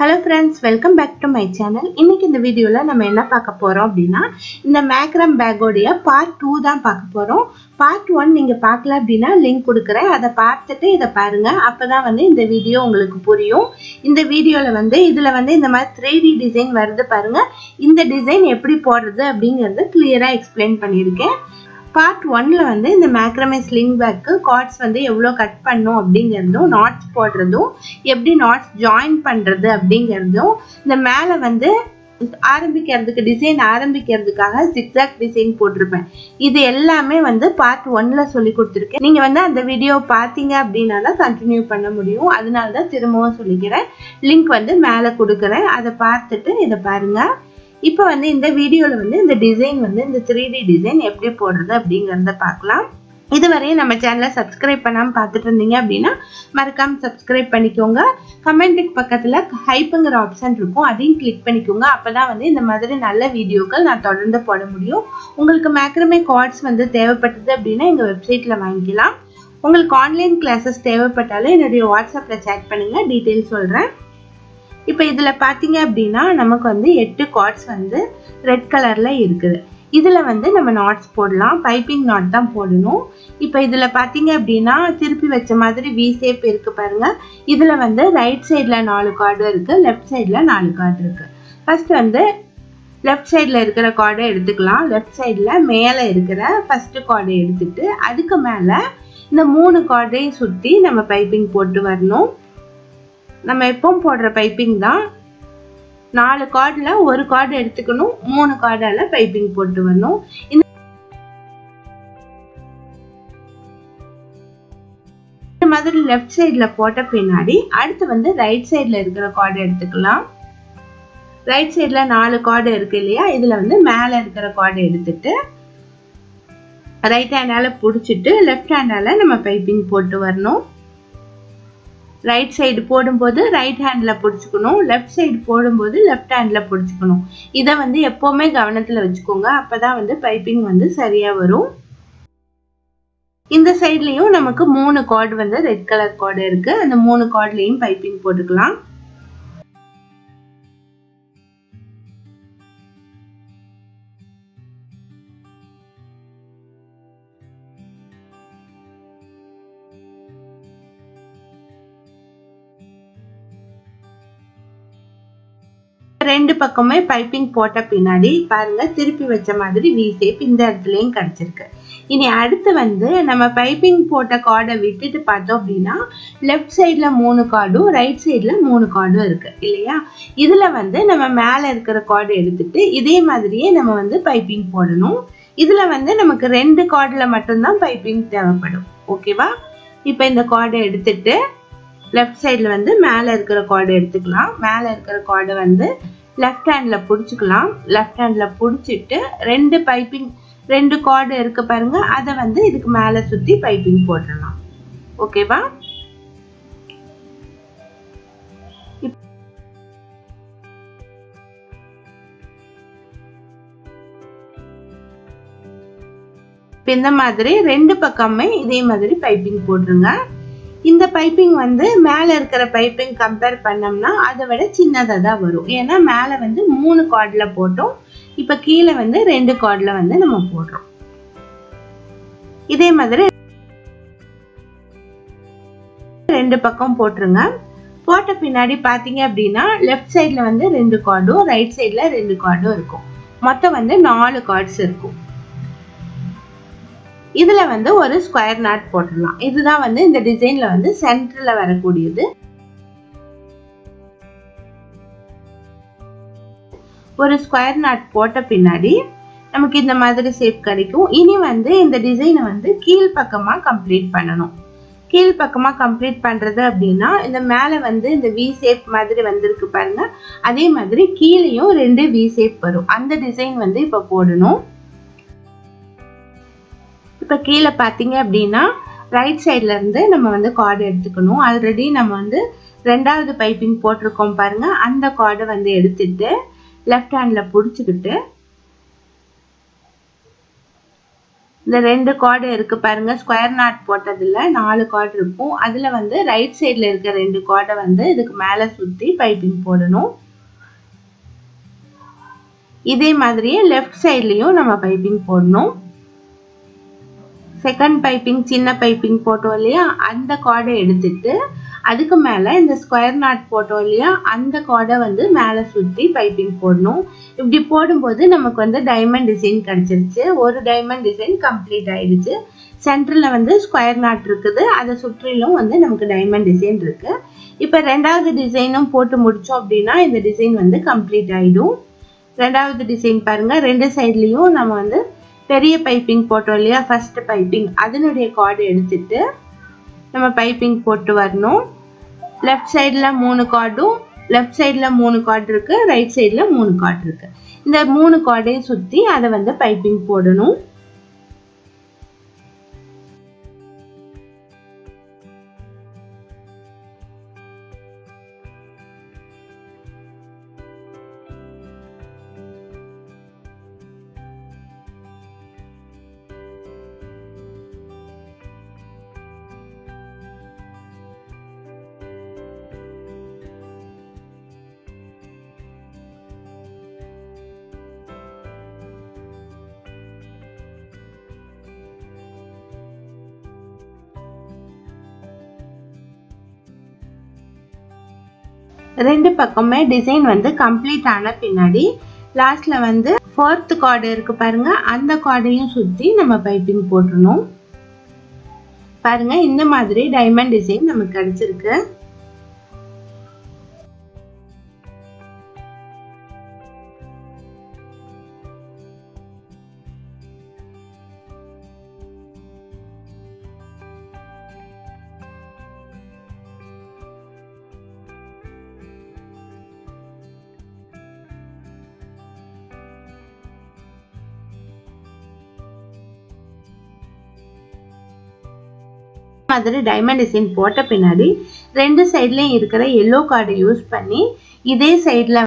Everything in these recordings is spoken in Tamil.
Hello friends, welcome back to my channel. இன்னைக்கு இந்த வீடியோல நம்ம என்ன பார்க்க போறோம் அப்படினா இந்த மேக்ரம் பேக் உடைய பார்ட் 2 தான் பார்க்க போறோம். பார்ட் 1 நீங்க பார்க்கல அப்படினா லிங்க் கொடுக்கிறேன். அத பார்த்துட்டு இத பாருங்க. அப்பதான் இந்த வீடியோ உங்களுக்கு புரியும். இந்த வீடியோல இதுல இந்த மாதிரி 3D டிசைன் வருது பாருங்க. இந்த டிசைன் எப்படி போடுறது அப்படிங்கறத கிளியரா எக்ஸ்பிளைன் பண்ணிருக்கேன். Part 1 ல இந்த மேக்ரமே ஸ்லிங் பேக் கார்ட்ஸ் எவ்வளவு கட் பண்ணனும் அப்படிங்கறதும் நாட்ஸ் போடுறதும் எப்படி நாட்ஸ் ஜாயின் பண்றது அப்படிங்கறதும் இந்த மேல ஆரம்பிக்கிறதுக்கு டிசைன் ஆரம்பிக்கிறதுக்காக zigzag டிசைன் போட்டுருப்பேன். இது எல்லாமே பார்ட் 1 ல சொல்லி கொடுத்திருக்கேன். நீங்க அந்த வீடியோ பாத்தீங்க அப்படினா தான் கண்டினியூ பண்ண முடியும். அதனால தான் திரும்பவும் சொல்லிக்கிறேன். லிங்க் மேல கொடுக்கிறேன். அத பார்த்துட்டு இத பாருங்க. இப்போ இந்த வீடியோல இந்த டிசைன் இந்த 3D டிசைன் எப்படி போடுறது அப்படிங்கறத பார்க்கலாம். இதுவரை நம்ம சேனலை சப்ஸ்கிரைப் பண்ணாம பார்த்துட்டு இருந்தீங்க அப்படினா மறக்காம சப்ஸ்கிரைப் பண்ணிக்கோங்க. கமெண்ட்க்கு பக்கத்துல ஹைப்ங்கற ஆப்ஷன் இருக்கும். அதையும் கிளிக் பண்ணிக்கோங்க. அப்பதான் இந்த மாதிரி நல்ல வீடியோக்கள் நான் தொடர்ந்து போட முடியும். உங்களுக்கு மேக்ரமே கார்ட்ஸ் தேவைப்பட்டது அப்படினா எங்க வெப்சைட்ல வாங்கிக்கலாம். உங்களுக்கு ஆன்லைன் கிளாसेस தேவைப்பட்டாலும் என்னோட வாட்ஸ்அப்ல chat பண்ணுங்க. டீடைல்ஸ் சொல்றேன். இப்போ இதுல பாத்தீங்க அப்படினா நமக்கு 8 கார்ட்ஸ் ரெட் கலர்ல இருக்குது. இதுல நம்ம நாட்ஸ் போடலாம். பைப்பிங் நாட் தான் போடணும். இப்போ இதுல பாத்தீங்க அப்படினா திருப்பி வச்ச மாதிரி V ஷேப் இருக்கு பாருங்க. இதுல ரைட் சைடுல 4 கார்டு இருக்கு, லெஃப்ட் சைடுல 4 கார்டு இருக்கு. ஃபர்ஸ்ட் லெஃப்ட் சைடுல இருக்கிற கார்டை எடுத்துக்கலாம். லெஃப்ட் சைடுல மேல இருக்கிற ஃபர்ஸ்ட் கார்டை எடுத்துட்டு அதுக்கு மேல இந்த 3 கார்டையும் சுத்தி நம்ம பைப்பிங் போட்டு வரணும். நம்ம எப்பவும் போடுற பைப்பிங் தான். 4 கார்டுல ஒரு கார்டு எடுத்துக்கணும். 3 கார்டால பைப்பிங் போட்டு வரணும். இந்த மாதிரி லெஃப்ட் சைடுல போட்ட பின்னாடி அடுத்து ரைட் சைடுல இருக்கிற கார்டு எடுத்துக்கலாம். ரைட் சைடுல 4 கார்டு இருக்கு இல்லையா? இதுல மேல இருக்கிற கார்டு எடுத்துட்டு ரைட் ஹேண்டால புடிச்சிட்டு லெஃப்ட் ஹேண்டால நம்ம பைப்பிங் போட்டு வரணும். ரைட் சைடு போடும்போது ரைட் ஹேண்ட்ல புடிச்சுக்கணும். லெஃப்ட் சைடு போடும்போது லெஃப்ட் ஹேண்ட்ல புடிச்சுக்கணும். இத எப்பவுமே கவனத்துல வச்சுக்கோங்க. அப்பதான் பைப்பிங் சரியா வரும். இந்த சைடுலயும் நமக்கு 3 கார்டு ரெட் கலர் கார்டு இருக்கு. அந்த 3 கார்டுலயும் பைப்பிங் போட்டுக்கலாம். ரெண்டு பக்கமே பைப்பிங் போட்ட பின்னாடி பாருங்க திருப்பி வச்ச மாதிரி V ஷேப் இந்த இடத்துலயும் கிடைச்சிருக்கு. இனி அடுத்து நம்ம பைப்பிங் போட்ட கார்டை விட்டுட்டு பார்த்தோம் அப்படின்னா லெஃப்ட் சைடுல 3 கார்டும் ரைட் சைடுல 3 கார்டும் இருக்கு இல்லையா? இதுல நம்ம மேல இருக்கிற கார்டு எடுத்துட்டு இதே மாதிரியே நம்ம பைப்பிங் போடணும். இதுல நமக்கு 2 கார்டுல மட்டும்தான் பைப்பிங் தேவைப்படும். ஓகேவா? இப்போ இந்த கார்டை எடுத்துட்டு லெஃப்ட் சைடுல மேல இருக்கிற கார்டு எடுத்துக்கலாம். மேல இருக்கிற கார்டு லெஃப்ட் ஹேண்ட்ல புடிச்சுக்கலாம். லெஃப்ட் ஹேண்ட்ல புடிச்சிட்டு ரெண்டு கார்டு இருக்கு பாருங்க. அத இதுக்கு மேல சுத்தி பைப்பிங் போடலாம். ஓகேவா? இந்த மாதிரி ரெண்டு பக்கமே இதே மாதிரி பைப்பிங் போடுங்க. இந்த பைப்பிங் மேல இருக்கிற பைப்பிங் கம்பேர் பண்ணோம்னா அதை விட சின்னதா தான் வரும். ஏன்னா மேல 3 கார்டுல போட்டோம். இப்ப கீழே 2 கார்டுல நம்ம போடுறோம். இதே மாதிரி ரெண்டு பக்கம் போட்டுருங்க. போட்ட பின்னாடி பாத்தீங்க அப்படின்னா லெஃப்ட் சைடுல 2 கார்டும் ரைட் சைடுல 2 கார்டும் இருக்கும். மொத்தம் 4 கார்ட்ஸ் இருக்கும். இதுல ஒரு ஸ்கொயர் நாட் போட்டுடலாம். இதுதான் இந்த டிசைன்ல சென்டர்ல வரக்கூடியது. ஒரு ஸ்கொயர் நாட் போட்ட பின்னாடி நமக்கு இந்த மாதிரி ஷேப் கிடைக்கும். இனி இந்த டிசைனை கீழ் பக்கமா கம்ப்ளீட் பண்ணணும். கீழ் பக்கமா கம்ப்ளீட் பண்றது அப்படின்னா இந்த மேல இந்த V ஷேப் மாதிரி வந்திருக்கு பாருங்க. அதே மாதிரி கீழேயும் 2 V ஷேப் வரும். அந்த டிசைன் இப்ப போடணும். இப்ப கீழே பாத்தீங்க அப்படின்னா ரைட் சைடுல இருந்து நம்ம கார்டு எடுத்துக்கணும். ஆல்ரெடி நம்ம ரெண்டாவது பைப்பிங் போட்டிருக்கோம் பாருங்க. அந்த கார்டு எடுத்துட்டு லெஃப்ட் ஹேண்ட்ல புடிச்சுக்கிட்டு இந்த ரெண்டு கார்டு இருக்கு பாருங்க, ஸ்கொயர் நாட் போட்டதுல 4 கார்டு இருக்கும். அதுல வந்து ரைட் சைடுல இருக்க ரெண்டு கார்டை வந்து இதுக்கு மேல சுத்தி பைப்பிங் போடணும். இதே மாதிரியே லெஃப்ட் சைட்லயும் நம்ம பைப்பிங் போடணும். செகண்ட் பைப்பிங் சின்ன பைப்பிங் போட்டோம் இல்லையா, அந்த கார்டை எடுத்துட்டு அதுக்கு மேல இந்த ஸ்கொயர் நாட் போட்டோம் இல்லையா, அந்த கார்டை வந்து மேல சுத்தி பைப்பிங் போடணும். இப்படி போடும்போது நமக்கு வந்து டைமண்ட் டிசைன் கிடைச்சிருச்சு. ஒரு டைமண்ட் டிசைன் கம்ப்ளீட் ஆயிடுச்சு. சென்டர்ல வந்து ஸ்கொயர் நாட் இருக்குது, அதை சுற்றிலும் வந்து நமக்கு டைமண்ட் டிசைன் இருக்கு. இப்ப ரெண்டாவது டிசைனும் போட்டு முடிச்சோம் அப்படின்னா இந்த டிசைன் வந்து கம்ப்ளீட் ஆயிடும். ரெண்டாவது டிசைன் பாருங்க, ரெண்டு சைட்லயும் நம்ம வந்து பெரிய பைப்பிங் போட்டோம் இல்லையா, ஃபர்ஸ்ட் பைப்பிங் அதனுடைய கார்டு எடுத்துட்டு நம்ம பைப்பிங் போட்டு வரணும். லெஃப்ட் சைடுல 3 கார்டும், லெஃப்ட் சைடுல 3 கார்டு இருக்கு, ரைட் சைடுல 3 கார்டு இருக்கு. இந்த 3 கார்டையும் சுத்தி அதை வந்து பைப்பிங் போடணும். ரெண்டு பக்கமே டிசைன் வந்து கம்ப்ளீட் ஆன பின்னாடி லாஸ்ட்ல வந்து ஃபோர்த் கார்டு இருக்கு பாருங்க, அந்த கார்டையும் சுத்தி நம்ம பைப்பிங் போட்டுறணும். பாருங்க இந்த மாதிரி டைமண்ட் டிசைன் நமக்கு கிடைச்சிருக்கு. மாதிரி டைமண்ட் டிசைன் போட்ட பின்னாடி ரெண்டு சைட்லயும் இருக்கிற எல்லோ கார்டை யூஸ் பண்ணி இதே சைட்ல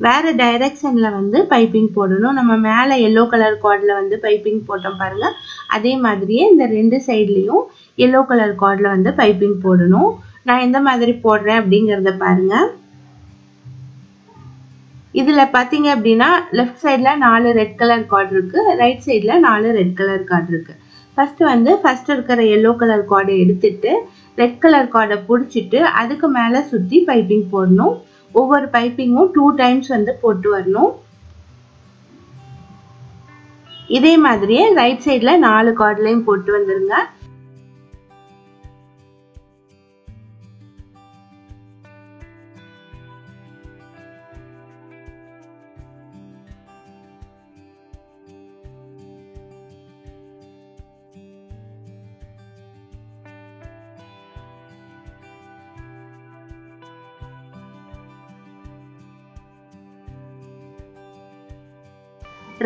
வேற டைரக்ஷன்ல வந்து பைப்பிங் போடணும். நம்ம மேல எல்லோ கலர் கார்ட்ல வந்து பைப்பிங் போட்டோம் பாருங்க, அதே மாதிரியே இந்த ரெண்டு சைட்லயும் எல்லோ கலர் கார்ட்ல வந்து பைப்பிங் போடணும். நான் எந்த மாதிரி போடுறேன் அப்படிங்கறத பாருங்க. இதுல பாத்தீங்க அப்படின்னா லெஃப்ட் சைட்ல 4 ரெட் கலர் கார்டு இருக்கு, ரைட் சைட்ல 4 ரெட் கலர் கார்டு இருக்கு. ஃபர்ஸ்ட் இருக்கிற எல்லோ கலர் கார்டை எடுத்துட்டு ரெட் கலர் கார்டை பிடிச்சிட்டு அதுக்கு மேல சுத்தி பைப்பிங் போடணும். ஒவ்வொரு பைப்பிங்கும் 2 டைம்ஸ் வந்து போட்டு வரணும். இதே மாதிரியே ரைட் சைட்ல 4 கார்ட்லயும் போட்டு வந்துருங்க.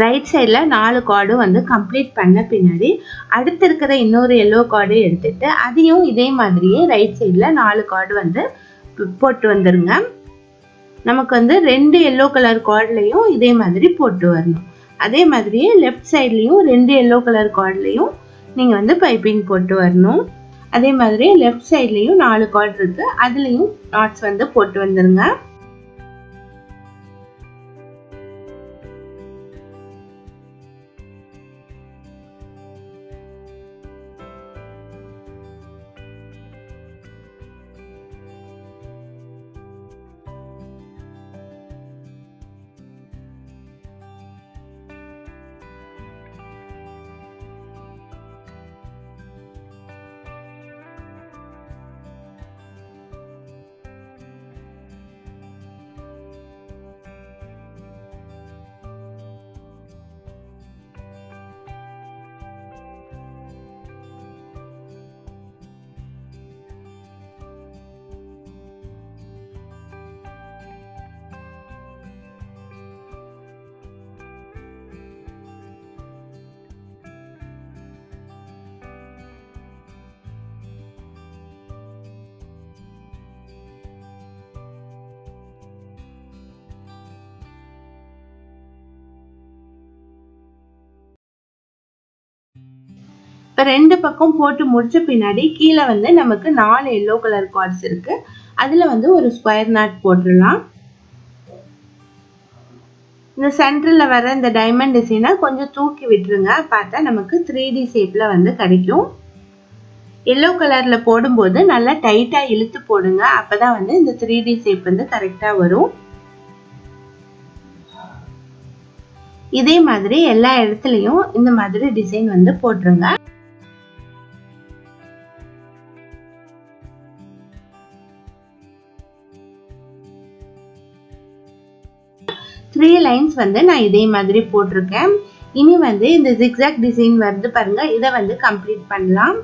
ரைட் சைட்ல 4 கார்டும் வந்து கம்ப்ளீட் பண்ண பின்னாடி அடுத்து இருக்கிற இன்னொரு எல்லோ கார்டை எடுத்துட்டு அதையும் இதே மாதிரியே ரைட் சைட்ல 4 கார்டு வந்து போட்டு வந்துருங்க. நமக்கு வந்து 2 எல்லோ கலர் கார்ட்லயும் இதே மாதிரி போட்டு வரணும். அதே மாதிரியே லெஃப்ட் சைட்லயும் 2 எல்லோ கலர் கார்ட்லயும் நீங்க வந்து பைப்பிங் போட்டு வரணும். அதே மாதிரி லெஃப்ட் சைட்லயும் 4 கார்டு இருக்கு, அதுலயும் நாட்ஸ் வந்து போட்டு வந்துருங்க. இப்போ ரெண்டு பக்கம் போட்டு முடிச்ச பின்னாடி கீழே வந்து நமக்கு 4 எல்லோ கலர் கார்ட்ஸ் இருக்கு. அதுல வந்து ஒரு ஸ்கொயர் நாட் போட்டுடலாம். இந்த சென்டர்ல வர இந்த டைமண்ட் டிசைனை கொஞ்சம் தூக்கி விட்டுருங்க. பார்த்தா நமக்கு 3D ஷேப்ல வந்து கிடைக்கும். எல்லோ கலர்ல போடும்போது நல்லா டைட்டா இழுத்து போடுங்க. அப்பதான் வந்து இந்த 3D ஷேப் வந்து கரெக்டா வரும். இதே மாதிரி எல்லா இடத்துலயும் இந்த மாதிரி டிசைன் வந்து போட்டுருங்க. த்ரீ லைன்ஸ் வந்து நான் இதே மாதிரி போட்டிருக்கேன். இனி வந்து இந்த ஜிக்ஸாக் டிசைன் வருது பாருங்க, இதை வந்து கம்ப்ளீட் பண்ணலாம்.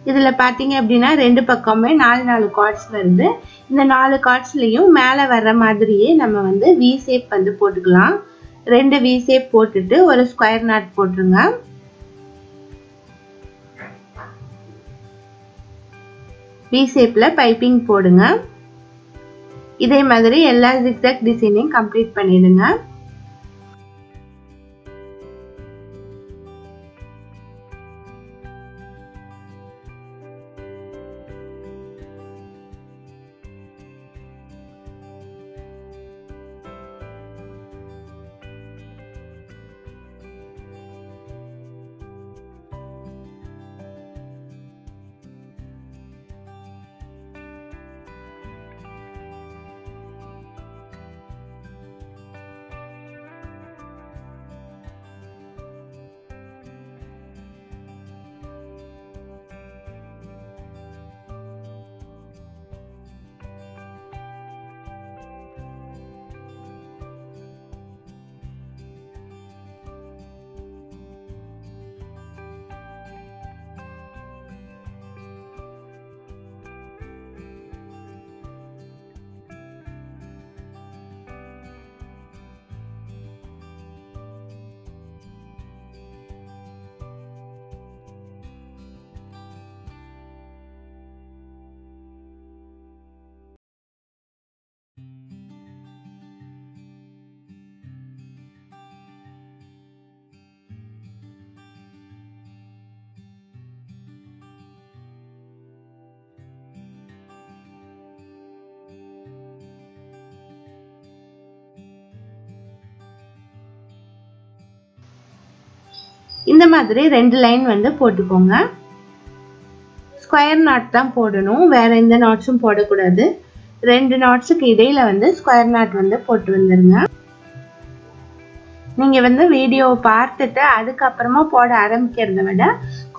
இதுல பாத்தீங்க அப்படின்னா ரெண்டு பக்கமே 4 கார்ட்ஸ் வருது. இந்த 4 கார்ட்ஸ்லயும் மேல வர்ற மாதிரியே நம்ம வந்து வி ஷேப் வந்து போட்டுக்கலாம். 2 வி ஷேப் போட்டுட்டு ஒரு ஸ்கொயர் நாட் போட்டுருங்க. வி ஷேப்ல பைப்பிங் போடுங்க. இதே மாதிரி எல்லா ஜிக்ஸாக் டிசைனையும் கம்ப்ளீட் பண்ணிடுங்க. இந்த மாதிரி 2 லைன் வந்து போட்டுக்கோங்க. ஸ்கொயர் நாட் தான் போடணும், வேற எந்த நாட்ஸும் போடக்கூடாது. 2 நாட்ஸுக்கு இடையில வந்து ஸ்கொயர் நாட் வந்து போட்டு வந்துருங்க. நீங்க வந்து வீடியோவை பார்த்துட்டு அதுக்கப்புறமா போட ஆரம்பிக்கிறத விட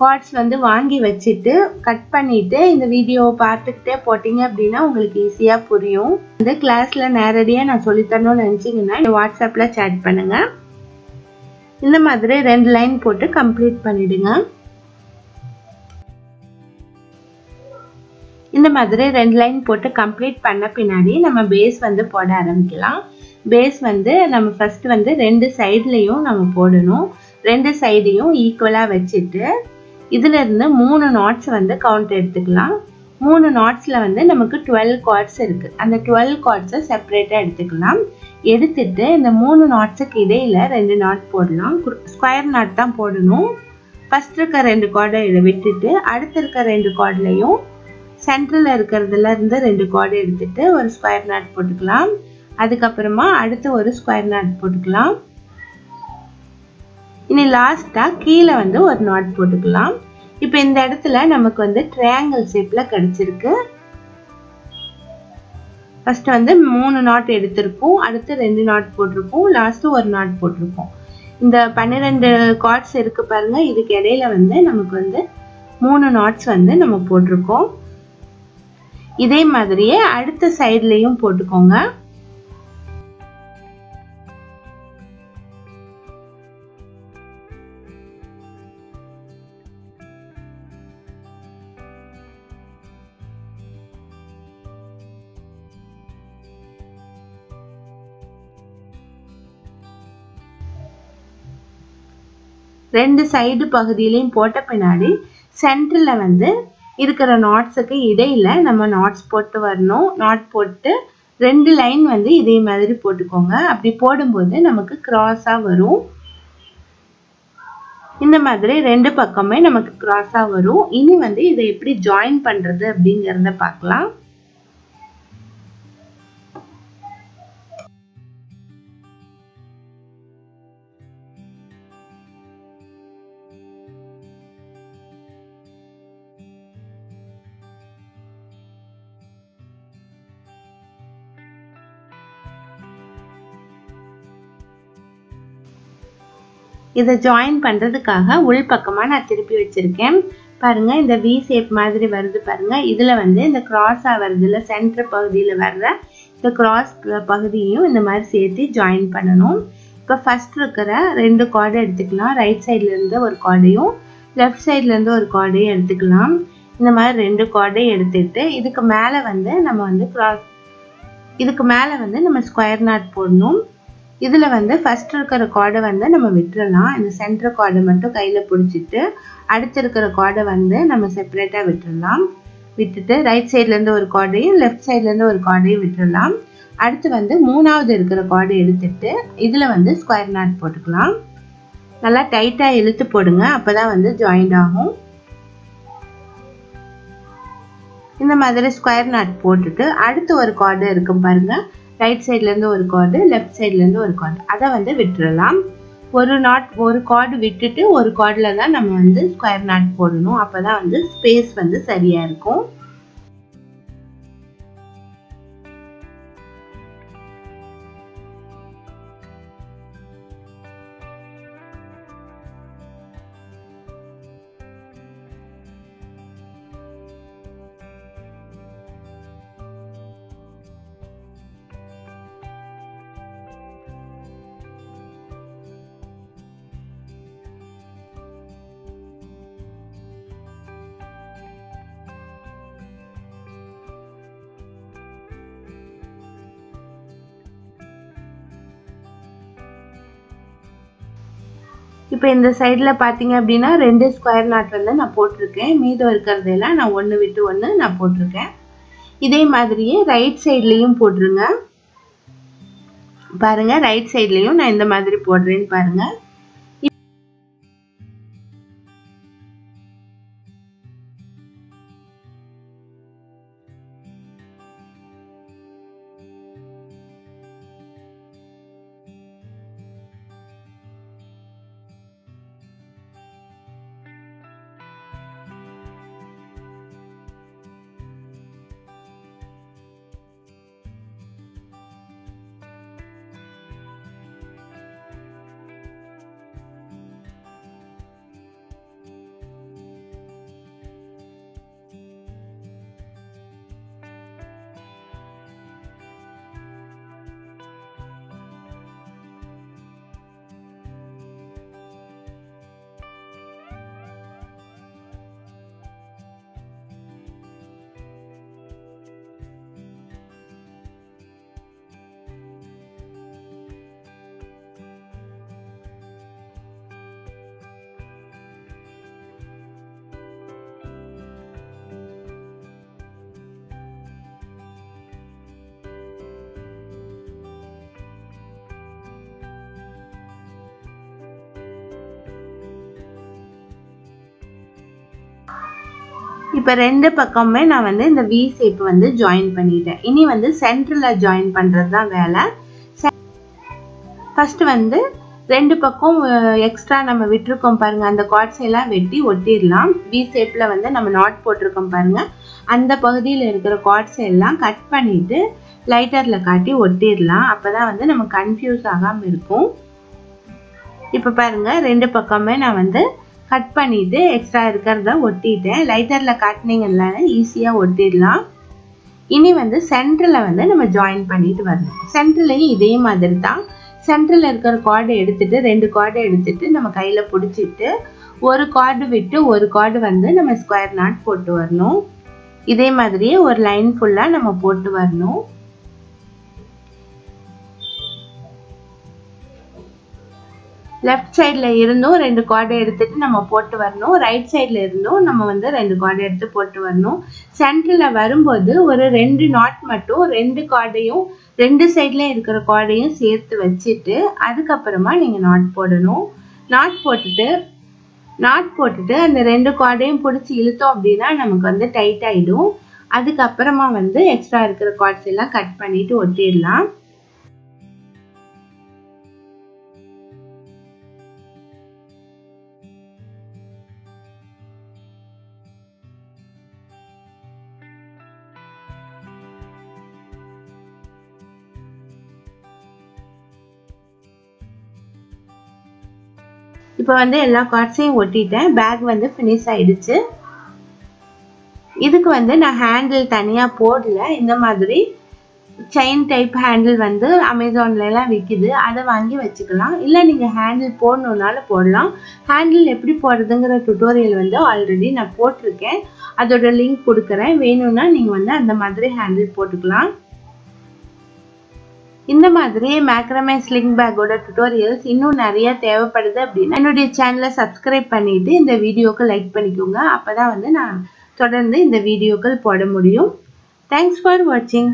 கார்ட்ஸ் வந்து வாங்கி வச்சுட்டு கட் பண்ணிட்டு இந்த வீடியோவை பார்த்துக்கிட்டே போட்டீங்க அப்படின்னா உங்களுக்கு ஈஸியா புரியும். இந்த கிளாஸ்ல நேரடியா நான் சொல்லித்தரணும்னு நினைச்சீங்கன்னா வாட்ஸ்அப்ல சேட் பண்ணுங்க. இந்த மாதிரி 2 லைன் போட்டு கம்ப்ளீட் பண்ணிடுங்க. இந்த மாதிரி 2 லைன் போட்டு கம்ப்ளீட் பண்ண பின்னாடி நம்ம பேஸ் வந்து போட ஆரம்பிக்கலாம். பேஸ் வந்து நம்ம ஃபர்ஸ்ட் வந்து 2 சைட்லயும் நம்ம போடணும். 2 சைடையும் ஈக்குவலா வச்சுட்டு இதுல இருந்து 3 நாட்ஸ் வந்து கவுண்ட் எடுத்துக்கலாம். 3 நாட்ஸ்ல வந்து நமக்கு 12 கார்ட்ஸ் இருக்கு. அந்த 12 கார்ட்ஸை செப்பரேட்டா எடுத்துக்கலாம். எடுத்துட்டு இந்த 3 நாட்ஸுக்கு இடையில 2 நாட் போடலாம். ஸ்கொயர் நாட் தான் போடணும். ஃபர்ஸ்ட் இருக்க 2 கார்டை விட்டுட்டு அடுத்து இருக்க 2 கார்ட்லயும் சென்டர்ல இருக்கிறதுல இருந்து 2 கார்டு எடுத்துட்டு ஒரு ஸ்கொயர் நாட் போட்டுக்கலாம். அதுக்கப்புறமா அடுத்து ஒரு ஸ்கொயர் நாட் போட்டுக்கலாம். இனி லாஸ்டா கீழே வந்து ஒரு நாட் போட்டுக்கலாம். இப்போ இந்த இடத்துல நமக்கு வந்து ட்ரையாங்கிள் ஷேப்ல கிடைச்சிருக்கு. ஃபர்ஸ்ட் வந்து 3 நாட் எடுத்திருக்கோம், அடுத்து 2 நாட் போட்டிருக்கோம், லாஸ்ட் ஒரு நாட் போட்டிருக்கோம். இந்த 12 கார்ட்ஸ் இருக்கு பாருங்க, இதுக்கு இடையில வந்து நமக்கு வந்து 3 நாட்ஸ் வந்து நம்ம போட்டிருக்கோம். இதே மாதிரியே அடுத்த சைட்லயும் போட்டுக்கோங்க. ரெண்டு சைடு பகுதியிலையும் போட்ட பின்னாடி சென்டர்ல வந்து இருக்கிற நாட்ஸுக்கு இடையில நம்ம நாட்ஸ் போட்டு வரணும். நாட் போட்டு 2 லைன் வந்து இதே மாதிரி போட்டுக்கோங்க. அப்படி போடும்போது நமக்கு கிராஸா வரும். இந்த மாதிரி ரெண்டு பக்கமே நமக்கு கிராஸா வரும். இனி வந்து இதை எப்படி ஜாயின் பண்றது அப்படிங்கறத பார்க்கலாம். இதை ஜாயின் பண்றதுக்காக உள் பக்கமா நான் திருப்பி வச்சிருக்கேன். பாருங்க இந்த வி ஷேப் மாதிரி வருது பாருங்க. இதுல வந்து இந்த கிராஸா வருதுல சென்டர் பகுதியில வர்ற இந்த கிராஸ் பகுதியையும் இந்த மாதிரி சேர்த்து ஜாயின் பண்ணணும். இப்போ ஃபர்ஸ்ட் இருக்கிற ரெண்டு கார்டு எடுத்துக்கலாம். ரைட் சைட்ல இருந்து ஒரு கார்டையும் லெஃப்ட் சைட்ல இருந்து ஒரு கார்டையும் எடுத்துக்கலாம். இந்த மாதிரி ரெண்டு கார்டையும் எடுத்துட்டு இதுக்கு மேல வந்து நம்ம ஸ்கொயர் நாட் போடணும். இதுல வந்து ஃபர்ஸ்ட் இருக்கிற கார்டை வந்து நம்ம விட்டுறலாம். இந்த சென்டர் கார்டை மட்டும் கையில பிடிச்சிட்டு அடுத்து இருக்கிற கார்டை வந்து நம்ம செப்பரேட்டா விட்டுறலாம். விட்டுட்டு ரைட் சைட்ல இருந்து ஒரு கார்டையும் லெஃப்ட் சைட்ல இருந்து ஒரு கார்டையும் விட்டுறலாம். அடுத்து வந்து மூணாவது இருக்கிற கார்டை எடுத்துட்டு இதுல வந்து ஸ்கொயர் நாட் போட்டுக்கலாம். நல்லா டைட்டா இழுத்து போடுங்க, அப்பதான் வந்து ஜாயிண்ட் ஆகும். இந்த மாதிரி ஸ்கொயர் நாட் போட்டுட்டு அடுத்து ஒரு கார்டு இருக்கும் பாருங்க. ரைட் சைட்ல இருந்து ஒரு கார்டு லெஃப்ட் சைட்ல இருந்து ஒரு கார்டு அதை வந்து விட்டுறலாம். ஒரு கார்டு விட்டுட்டு ஒரு கார்டுல தான் நம்ம வந்து ஸ்கொயர் நாட் போடணும். அப்பதான் வந்து ஸ்பேஸ் வந்து சரியா இருக்கும். இப்போ இந்த சைடில் பார்த்தீங்க அப்படின்னா ரெண்டு ஸ்கொயர் நாட் வந்து நான் போட்டிருக்கேன். மீதம் இருக்கிறதெல்லாம் நான் ஒன்று விட்டு ஒன்று நான் போட்டிருக்கேன். இதே மாதிரியே ரைட் சைட்லேயும் போட்டுருங்க. பாருங்க ரைட் சைட்லேயும் நான் இந்த மாதிரி போடுறேன்னு பாருங்க. இப்போ ரெண்டு பக்கமே நான் வந்து இந்த வி ஷேப் வந்து ஜாயின் பண்ணிட்டேன். இனி வந்து சென்டர்ல ஜாயின் பண்றது தான் வேலை. ஃபர்ஸ்ட் வந்து ரெண்டு பக்கம் எக்ஸ்ட்ரா நம்ம விட்டுருக்கோம் பாருங்க, அந்த கார்ட்ஸ் எல்லாம் வெட்டி ஒட்டிடலாம். வி ஷேப்ல வந்து நம்ம நாட் போட்டிருக்கோம் பாருங்க, அந்த பகுதியில் இருக்கிற கார்ட்ஸ் எல்லாம் கட் பண்ணிட்டு லைட்டர்ல காட்டி ஒட்டிடலாம். அப்பதான் வந்து நம்ம கன்ஃபியூஸ் ஆகாம இருக்கும். இப்போ பாருங்க ரெண்டு பக்கமே நான் வந்து கட் பண்ணிட்டு எக்ஸ்ட்ரா இருக்கிறத ஒட்டிட்டேன். லைட்டர்ல காட்டினீங்கன்னா ஈஸியா ஒட்டிடலாம். இனி வந்து சென்டர்ல வந்து நம்ம ஜாயின் பண்ணிட்டு வரணும். சென்டர்லயும் இதே மாதிரி தான். சென்டர்ல இருக்கிற கார்டை எடுத்துட்டு ரெண்டு கார்டை எடுத்துட்டு நம்ம கையில பிடிச்சிட்டு ஒரு கார்டு விட்டு ஒரு கார்டு வந்து நம்ம ஸ்கொயர் நாட் போட்டு வரணும். இதே மாதிரியே ஒரு லைன் ஃபுல்லா நம்ம போட்டு வரணும். லெஃப்ட் சைட்ல இருந்தும் ரெண்டு கார்டை எடுத்துட்டு நம்ம போட்டு வரணும். ரைட் சைட்ல இருந்தும் நம்ம வந்து ரெண்டு கார்டை எடுத்து போட்டு வரணும். சென்டர்ல வரும்போது ஒரு ரெண்டு நாட் மட்டும் ரெண்டு கார்டையும் ரெண்டு சைட்லயும் இருக்கிற கார்டையும் சேர்த்து வச்சுட்டு அதுக்கப்புறமா நீங்க நாட் போடணும். நாட் போட்டுட்டு நாட் போட்டுட்டு அந்த 2 கார்டையும் பிடிச்சி இழுத்தோம் அப்படின்னா நமக்கு வந்து டைட் ஆயிடும். அதுக்கப்புறமா வந்து எக்ஸ்ட்ரா இருக்கிற கார்ட்ஸ் எல்லாம் கட் பண்ணிட்டு ஒட்டிடலாம். இப்போ வந்து எல்லா கார்ட்ஸையும் ஒட்டிட்டேன். பேக் வந்து ஃபினிஷ் ஆயிடுச்சு. இதுக்கு வந்து நான் ஹேண்டில் தனியா போடல. இந்த மாதிரி செயின் டைப் ஹேண்டில் வந்து அமேசான்ல எல்லாம் விற்கிது. அதை வாங்கி வச்சுக்கலாம். இல்லை நீங்க ஹேண்டில் போடணும்னாலும் போடலாம். ஹேண்டில் எப்படி போடுறதுங்கிற டுட்டோரியல் வந்து ஆல்ரெடி நான் போட்டிருக்கேன். அதோட லிங்க் கொடுக்குறேன். வேணும்னா நீங்க வந்து அந்த மாதிரி ஹேண்டில் போட்டுக்கலாம். இந்த மாதிரி மேக்ரமே ஸ்லிங் பேக்கோட டுட்டோரியல்ஸ் இன்னும் நிறைய தேவைப்படுது அப்படின்னா என்னுடைய சேனலை சப்ஸ்கிரைப் பண்ணிட்டு இந்த வீடியோக்கு லைக் பண்ணிக்கோங்க. அப்பதான் வந்து நான் தொடர்ந்து இந்த வீடியோக்கள் போட முடியும். தேங்க்ஸ் ஃபார் வாட்சிங்.